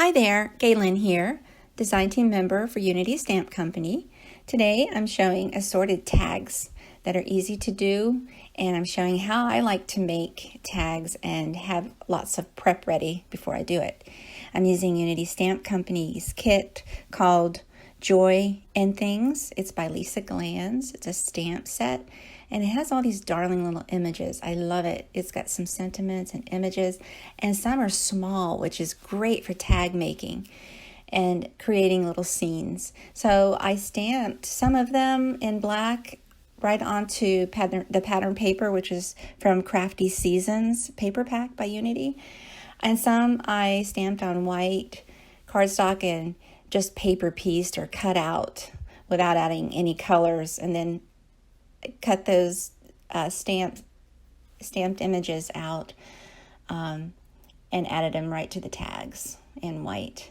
Hi there, Galen here, Design Team Member for Unity Stamp Company. Today I'm showing assorted tags that are easy to do, and I'm showing how I like to make tags and have lots of prep ready before I do it. I'm using Unity Stamp Company's kit called Joy and Things. It's by Lisa Glanz. It's a stamp set, and it has all these darling little images. I love it. It's got some sentiments and images, and some are small, which is great for tag making and creating little scenes. So I stamped some of them in black right onto the pattern paper, which is from Krafty Seasons paper pack by Unity. And some I stamped on white cardstock and just paper pieced or cut out without adding any colors, and then cut those stamped images out and added them right to the tags in white.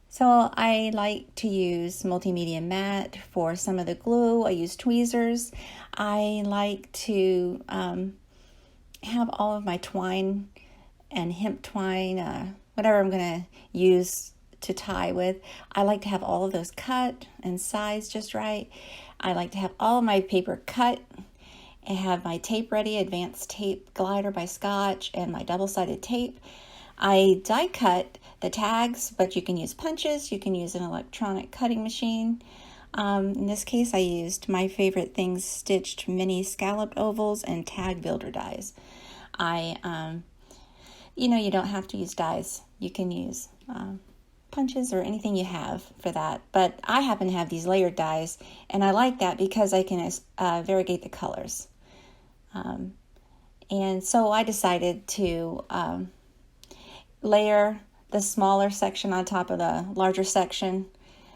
So I like to use multimedia matte for some of the glue. I use tweezers. I like to have all of my twine and hemp twine, whatever I'm going to use to tie with. I like to have all of those cut and sized just right. I like to have all of my paper cut and have my tape ready, advanced tape glider by Scotch, and my double-sided tape. I die cut the tags, but you can use punches, you can use an electronic cutting machine. In this case, I used My Favorite Things stitched mini scalloped ovals and tag builder dies. You don't have to use dies. You can use punches or anything you have for that. But I happen to have these layered dies, and I like that because I can variegate the colors. And so I decided to layer the smaller section on top of the larger section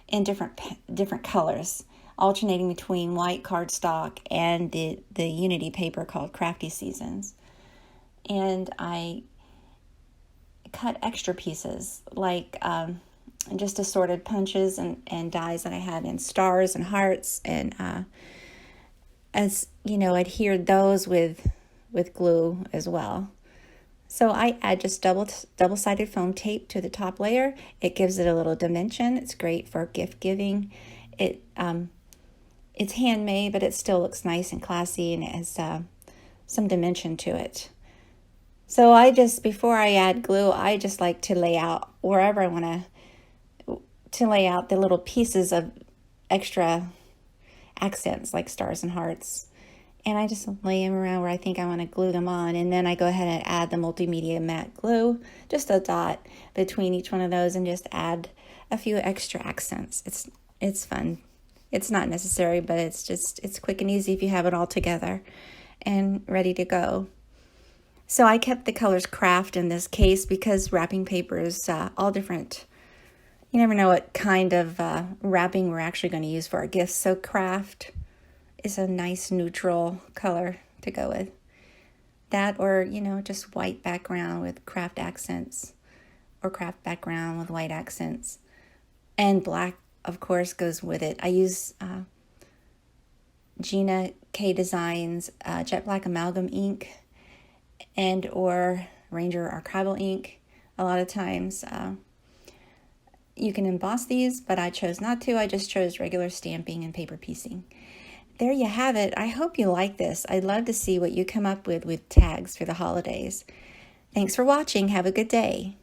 in different colors, alternating between white cardstock and the Unity paper called Krafty Seasons. And I cut extra pieces like just assorted punches and dies that I had in stars and hearts, and adhered those with glue as well. So I add just double-sided foam tape to the top layer. It gives it a little dimension. It's great for gift giving. It's handmade, but it still looks nice and classy, and it has some dimension to it. So before I add glue, I just like to lay out wherever I want to lay out the little pieces of extra accents like stars and hearts. And I just lay them around where I think I want to glue them on. And then I go ahead and add the multimedia matte glue, just a dot between each one of those, and just add a few extra accents. It's fun. It's not necessary, but it's quick and easy if you have it all together and ready to go. So I kept the colors craft in this case because wrapping paper is all different. You never know what kind of wrapping we're actually going to use for our gifts. So craft is a nice neutral color to go with. That, or, just white background with craft accents, or craft background with white accents. And black, of course, goes with it. I use Gina K Designs Jet Black Amalgam ink and or Ranger Archival ink. A lot of times you can emboss these, but I chose not to. I just chose regular stamping and paper piecing. There you have it. I hope you like this. I'd love to see what you come up with tags for the holidays. Thanks for watching. Have a good day.